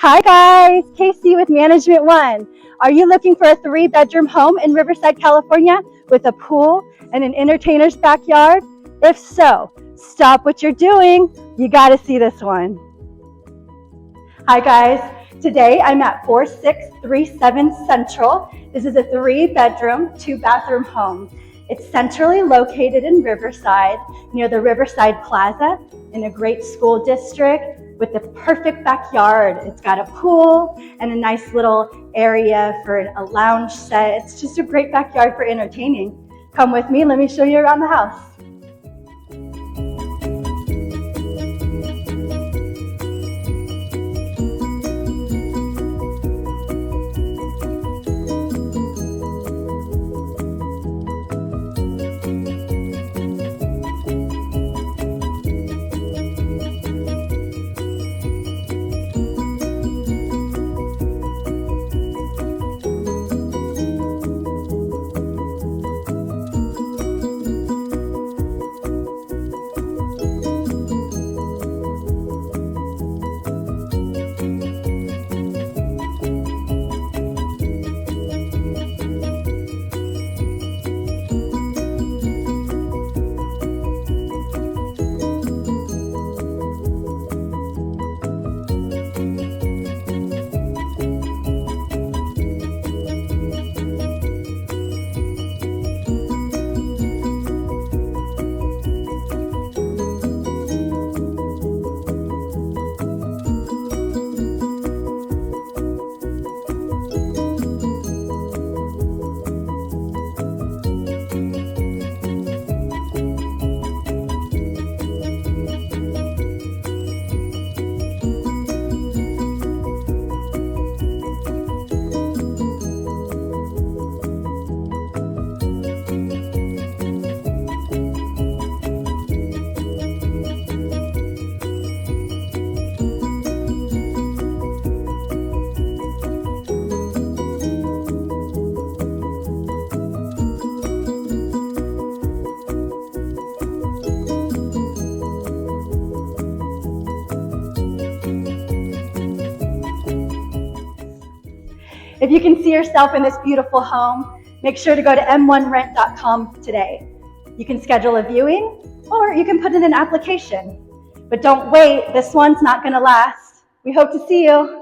Hi guys, Casey with Management One. Are you looking for a 3-bedroom home in Riverside, California with a pool and an entertainer's backyard? If so, stop what you're doing. You gotta see this one. Hi guys, today I'm at 4637 Central. This is a 3-bedroom, 2-bathroom home. It's centrally located in Riverside, near the Riverside Plaza, in a great school district with the perfect backyard. It's got a pool and a nice little area for a lounge set. It's just a great backyard for entertaining. Come with me, let me show you around the house. If you can see yourself in this beautiful home, make sure to go to m1rent.com today. You can schedule a viewing or you can put in an application. But don't wait, this one's not going to last. We hope to see you.